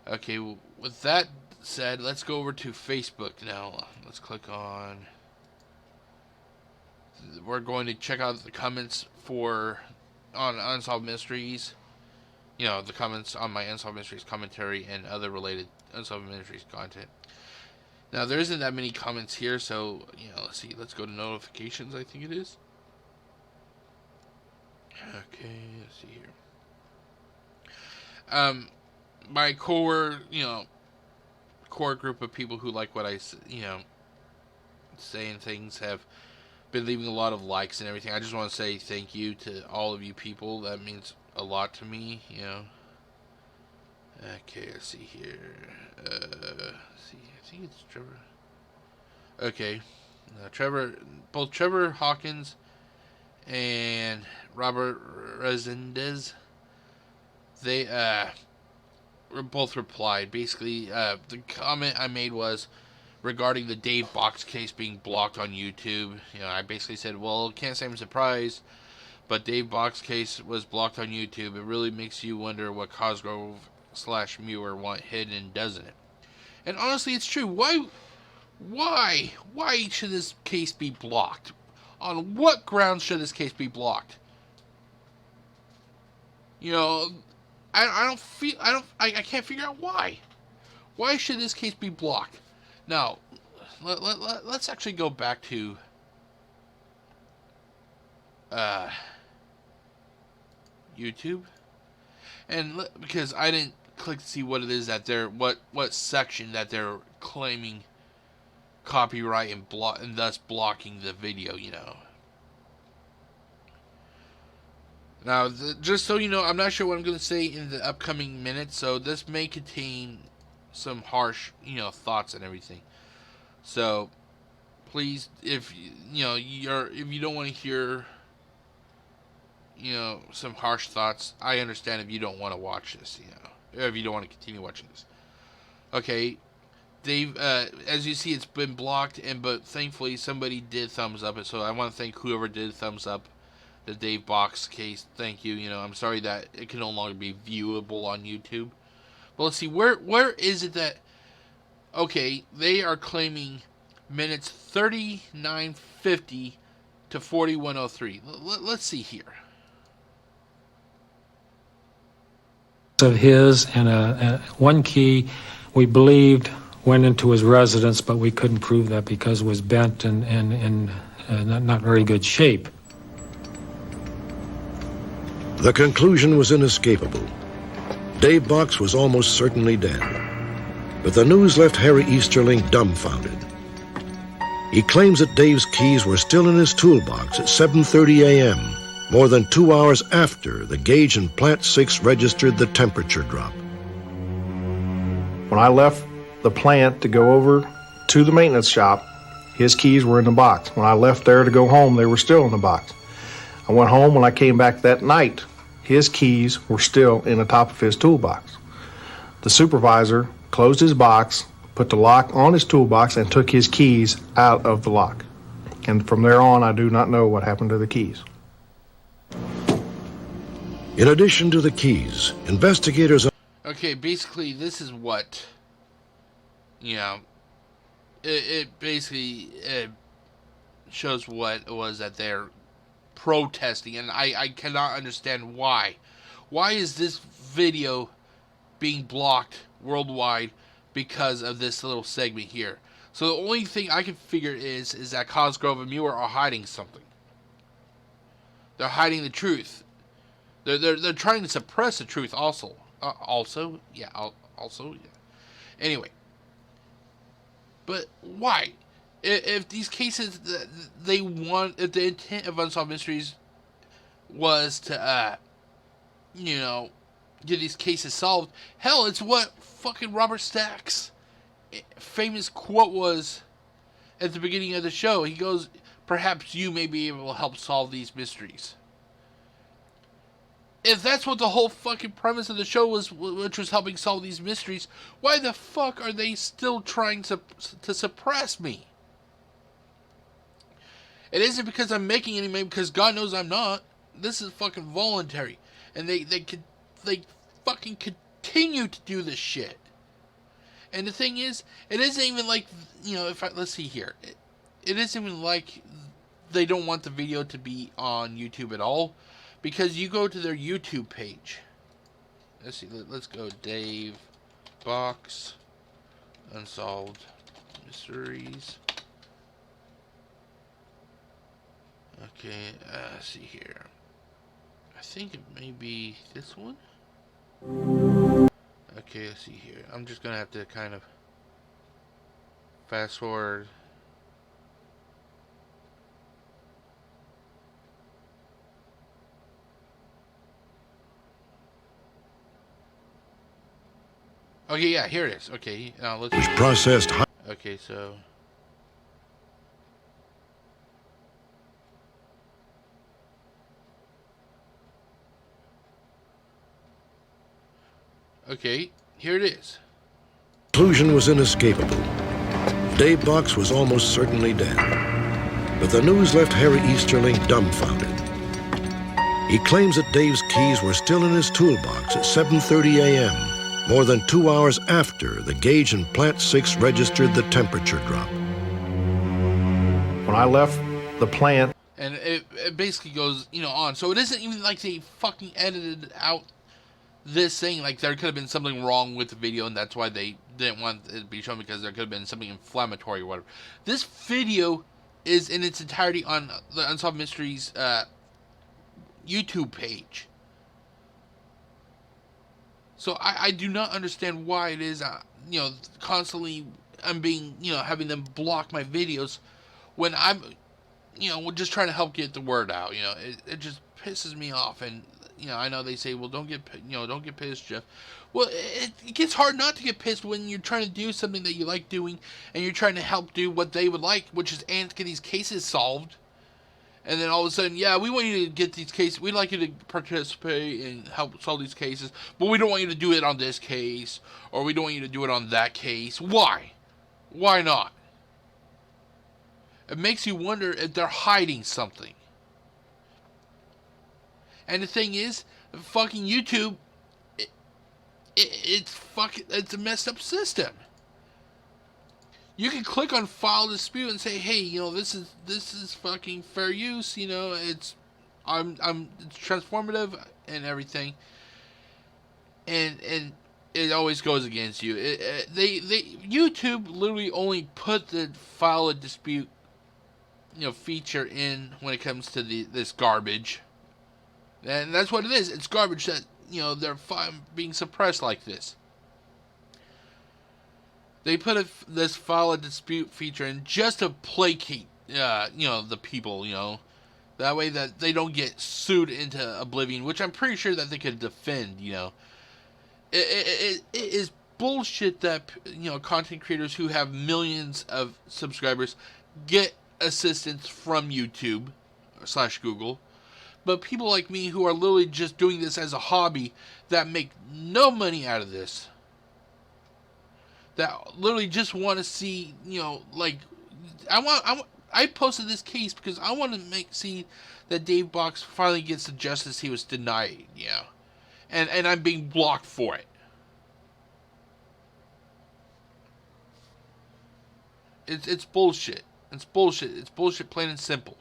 Okay, with that said, let's go over to Facebook now. Let's click on. We're going to check out the comments on Unsolved Mysteries. you know, the comments on my Unsolved Mysteries commentary and other related Unsolved Mysteries content. Now, there isn't that many comments here, so, you know, let's see. Let's go to notifications, I think it is. Okay, let's see here. My core group of people who like what I, say and things have been leaving a lot of likes and everything. I just want to say thank you to all of you people. That means a lot to me, you know. Okay, let's see here. Let's see, I think it's Trevor. Okay, both Trevor Hawkins and Robert Resendez, they both replied. Basically, the comment I made was regarding the Dave Box case being blocked on YouTube. You know, I basically said, well, can't say I'm surprised, but Dave Box case was blocked on YouTube. It really makes you wonder what Cosgrove/Muir want hidden, doesn't it? And honestly, it's true. Why should this case be blocked? On what grounds should this case be blocked? You know, I can't figure out why. Why should this case be blocked? Now, let's actually go back to YouTube, and because I didn't click to see what it is that they're what section that they're claiming copyright and thus blocking the video, you know. Now, just so you know, I'm not sure what I'm going to say in the upcoming minutes, so this may contain some harsh, you know, thoughts and everything. So, please, if you don't want to hear, you know, some harsh thoughts, I understand if you don't want to watch this, you know, or if you don't want to continue watching this. Okay, Dave, as you see, it's been blocked, but thankfully somebody did thumbs up it, so I want to thank whoever did thumbs up the Dave Box case. Thank you. You know, I'm sorry that it can no longer be viewable on YouTube. But let's see, where is it that... Okay, they are claiming minutes 3950 to 4103. Let's see here. Of his and one key we believed went into his residence, but we couldn't prove that because it was bent and not very good shape. The conclusion was inescapable. Dave Box was almost certainly dead. But the news left Harry Easterling dumbfounded. He claims that Dave's keys were still in his toolbox at 7:30 a.m., more than 2 hours after the gauge in Plant 6 registered the temperature drop. When I left the plant to go over to the maintenance shop, his keys were in the box. When I left there to go home, they were still in the box. I went home. When I came back that night, his keys were still in the top of his toolbox. The supervisor closed his box, put the lock on his toolbox, and took his keys out of the lock. And from there on, I do not know what happened to the keys. In addition to the keys, investigators... Okay, basically, this is what, you know, it basically shows what it was that they're protesting, and I cannot understand why. Why is this video being blocked worldwide because of this little segment here? So the only thing I can figure is that Cosgrove and Muir are hiding something. They're hiding the truth. They're trying to suppress the truth also. Yeah. Anyway, but why? If these cases they want, if the intent of Unsolved Mysteries was to, you know, get these cases solved, hell, it's what fucking Robert Stack's famous quote was at the beginning of the show. He goes, "Perhaps you may be able to help solve these mysteries." If that's what the whole fucking premise of the show was, which was helping solve these mysteries, why the fuck are they still trying to suppress me? It isn't because I'm making any money, because God knows I'm not. This is fucking voluntary. And they fucking continue to do this shit. And the thing is, it isn't even like, you know, let's see here. It isn't even like they don't want the video to be on YouTube at all. Because you go to their YouTube page. let's see. Let's go Dave Box Unsolved Mysteries. Okay, let's see here. I think it may be this one. Okay, let's see here. I'm just gonna have to kind of fast forward. Okay, yeah, here it is. Okay, now let's. was processed. Okay, so. Okay, here it is. Conclusion was inescapable. Dave Box was almost certainly dead. But the news left Harry Easterling dumbfounded. He claims that Dave's keys were still in his toolbox at 7:30 a.m., more than 2 hours after the gauge in Plant 6 registered the temperature drop. When I left the plant, And it basically goes, on. So it isn't even like they fucking edited out this thing. Like, there could have been something wrong with the video, and that's why they didn't want it to be shown, because there could have been something inflammatory or whatever. This video is in its entirety on the Unsolved Mysteries YouTube page. So I do not understand why it is, constantly I'm being, having them block my videos when I'm, just trying to help get the word out. It just pisses me off. And, I know they say, well, don't get pissed, Jeff. Well, it gets hard not to get pissed when you're trying to do something that you like doing, and you're trying to help do what they would like, which is get these cases solved. And then all of a sudden, yeah, we want you to get these cases. We'd like you to participate and help solve these cases, but we don't want you to do it on this case, or we don't want you to do it on that case. Why? Why not? It makes you wonder if they're hiding something. And the thing is, fucking YouTube, it's a messed up system. You can click on file dispute and say, hey, this is fucking fair use. It's transformative and everything, and it always goes against you. YouTube literally only put the file a dispute feature in when it comes to this garbage, and that's what it is. It's garbage that they're being suppressed like this. They put this file a dispute feature in just to placate, the people, that way that they don't get sued into oblivion, which I'm pretty sure that they could defend, It is bullshit that, content creators who have millions of subscribers get assistance from YouTube / Google, but people like me who are literally just doing this as a hobby that make no money out of this, that literally just want to see, I posted this case because I want to see that Dave Box finally gets the justice he was denied, and I'm being blocked for it. It's bullshit. It's bullshit. It's bullshit, plain and simple.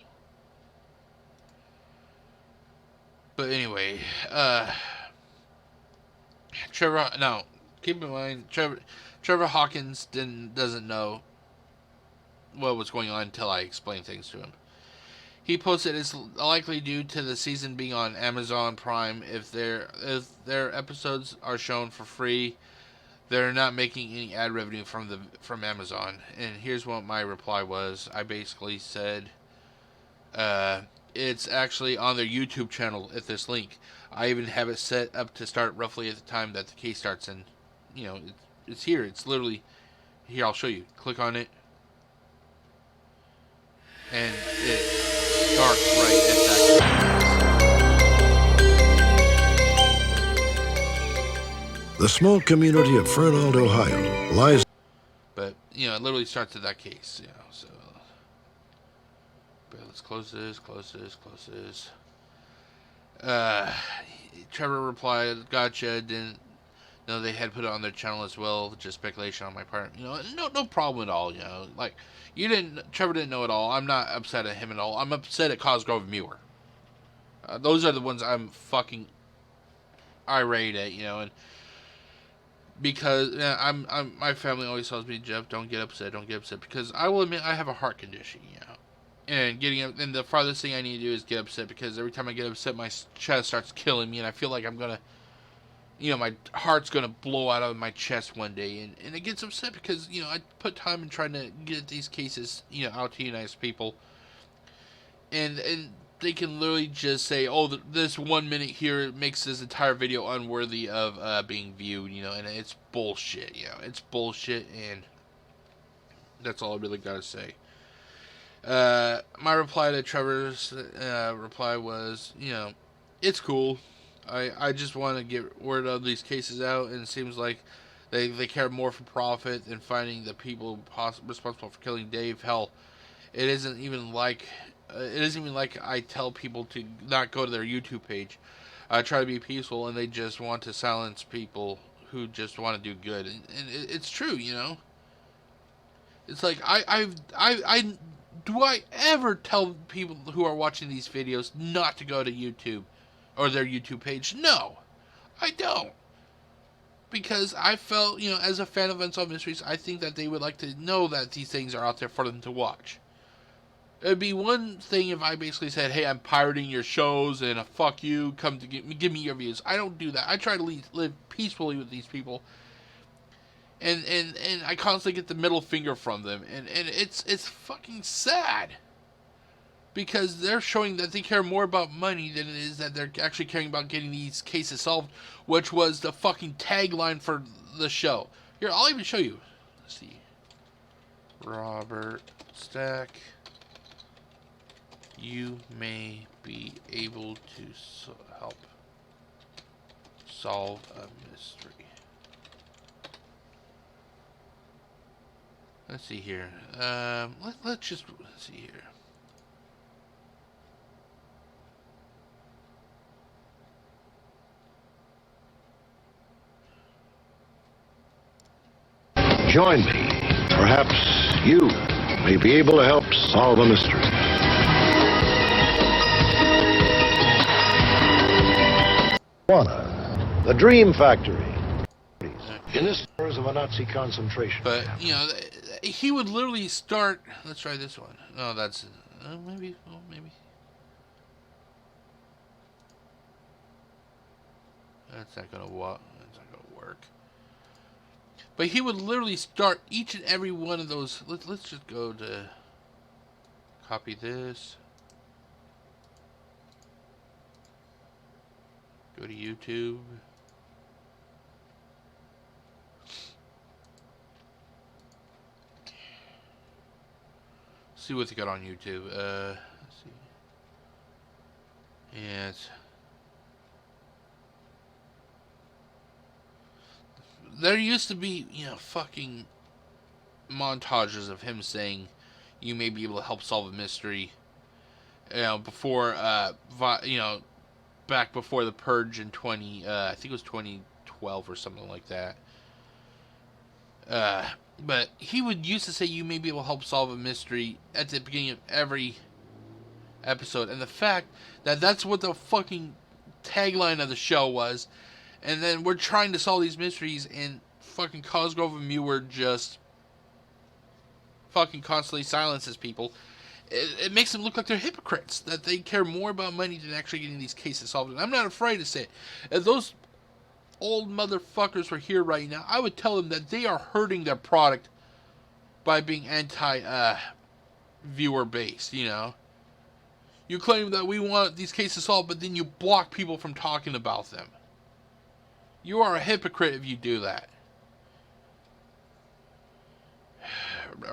But anyway, Trevor. Now, keep in mind, Trevor Hawkins doesn't know what was going on until I explained things to him. He posted it's likely due to the season being on Amazon Prime. If their episodes are shown for free, they're not making any ad revenue from Amazon. And here's what my reply was. I basically said, it's actually on their YouTube channel at this link. I even have it set up to start roughly at the time that the case starts, and it's here. It's literally here. I'll show you. Click on it, and it starts right at that. The small community of Fernald, Ohio, lies. But it literally starts at that case. So. But let's close this. Trevor replied, "Gotcha. Didn't know they had put it on their channel as well. Just speculation on my part. No problem at all. Like Trevor didn't know at all. I'm not upset at him at all. I'm upset at Cosgrove Muir. Those are the ones I'm fucking irate at, and because my family always tells me, Jeff, don't get upset, because I will admit I have a heart condition, and and the farthest thing I need to do is get upset, because every time I get upset, my chest starts killing me, and I feel like I'm gonna, my heart's gonna blow out of my chest one day, and it gets upset because I put time in trying to get these cases out to United people, and they can literally just say, oh, this 1 minute here makes this entire video unworthy of being viewed, and it's bullshit, it's bullshit, and that's all I really gotta say. My reply to Trevor's reply was, it's cool. I just want to get word of these cases out, and it seems like they care more for profit than finding the people responsible for killing Dave. Hell, it isn't even like I tell people to not go to their YouTube page. I try to be peaceful, and they just want to silence people who just want to do good, and it's true, It's like I do I ever tell people who are watching these videos not to go to YouTube or their YouTube page? No, I don't. Because I felt, as a fan of Unsolved Mysteries, I think that they would like to know that these things are out there for them to watch. It'd be one thing if I basically said, hey, I'm pirating your shows and fuck you, come to give me your views. I don't do that. I try to live peacefully with these people. And I constantly get the middle finger from them. And it's fucking sad. Because they're showing that they care more about money than it is that they're actually caring about getting these cases solved, which was the fucking tagline for the show. Here, I'll even show you. Let's see. Robert Stack, you may be able to help solve a mystery. Let's see here. Let's see here. Join me. Perhaps you may be able to help solve a mystery. One, the Dream Factory. In this tours of a Nazi concentration But, camp. he would literally start... Let's try this one. No, that's... maybe. Oh, maybe. That's not gonna work. But he would literally start each and every one of those. Let's just go to copy this. Go to YouTube. See what they got on YouTube. Let's see. Yeah, there used to be, fucking montages of him saying, you may be able to help solve a mystery, before, back before the Purge in I think it was 2012 or something like that. But he would used to say, you may be able to help solve a mystery at the beginning of every episode, and the fact that that's what the fucking tagline of the show was. And then we're trying to solve these mysteries, and fucking Cosgrove and Muir just fucking constantly silences people. It makes them look like they're hypocrites, that they care more about money than actually getting these cases solved. And I'm not afraid to say it. If those old motherfuckers were here right now, I would tell them that they are hurting their product by being viewer based, You claim that we want these cases solved, but then you block people from talking about them. You are a hypocrite if you do that.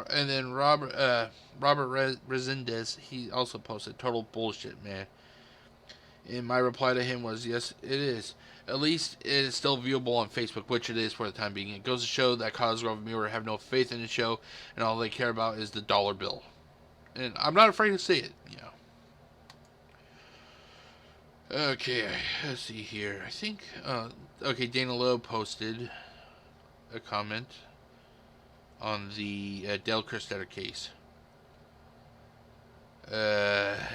And then Robert Resendez, he also posted, total bullshit, man. And my reply to him was, yes, it is. At least it is still viewable on Facebook, which it is for the time being. It goes to show that Cosgrove and Muir have no faith in the show, and all they care about is the dollar bill. And I'm not afraid to say it, Okay, let's see here. I think, okay, Dana Lowe posted a comment on the Dale Christetter case.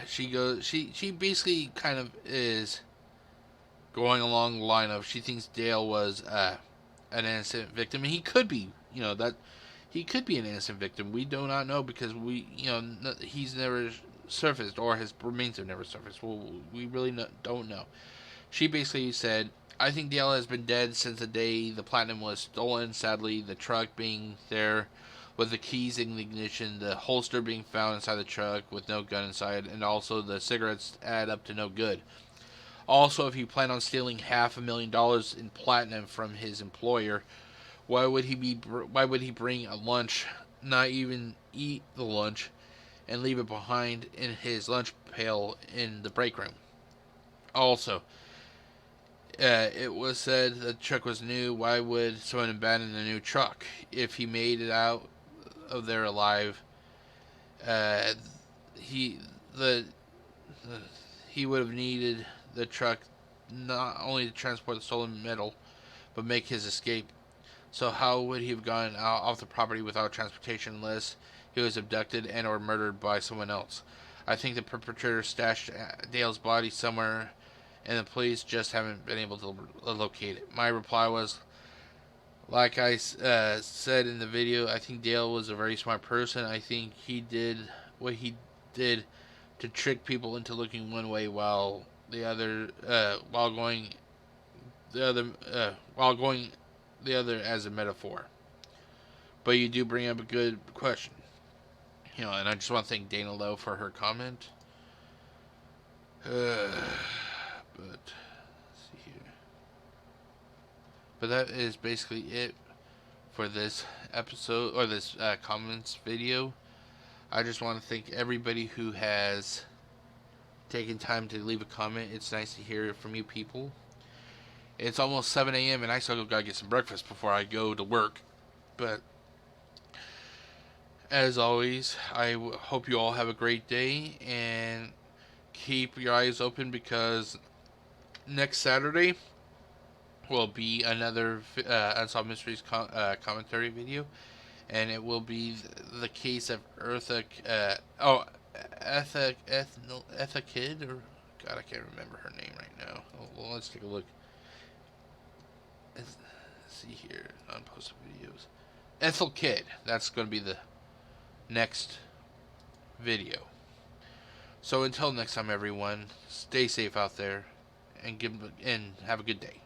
She basically kind of is going along the line of she thinks Dale was an innocent victim, and he could be. That he could be an innocent victim. We do not know because he's never surfaced, or his remains have never surfaced. Well, we really don't know. She basically said, I think Dale has been dead since the day the platinum was stolen. Sadly, the truck being there with the keys in the ignition, the holster being found inside the truck with no gun inside, and also the cigarettes add up to no good. Also, if he planned on stealing $500,000 in platinum from his employer, why would he bring a lunch, not even eat the lunch, and leave it behind in his lunch pail in the break room? Also, it was said the truck was new. Why would someone abandon a new truck? If he made it out of there alive, he the he would have needed the truck not only to transport the stolen metal, but make his escape. So how would he have gone out off the property without transportation unless he was abducted and or murdered by someone else? I think the perpetrator stashed Dale's body somewhere, and the police just haven't been able to locate it. My reply was, like I said in the video, I think Dale was a very smart person. I think he did what he did to trick people into looking one way while going the other as a metaphor. But you do bring up a good question. And I just want to thank Dana Lowe for her comment. But let's see here. But that is basically it for this episode, or this comments video. I just want to thank everybody who has taken time to leave a comment. It's nice to hear from you people. It's almost 7 a.m. and I still gotta get some breakfast before I go to work. But as always, I hope you all have a great day, and keep your eyes open because next Saturday will be another Unsolved Mysteries commentary video, and it will be the case of Etha Kid, or God, I can't remember her name right now. Well, let's take a look. Let's see here, non-posted videos. Ethel Kidd. That's going to be the next video. So until next time, everyone, stay safe out there, and have a good day.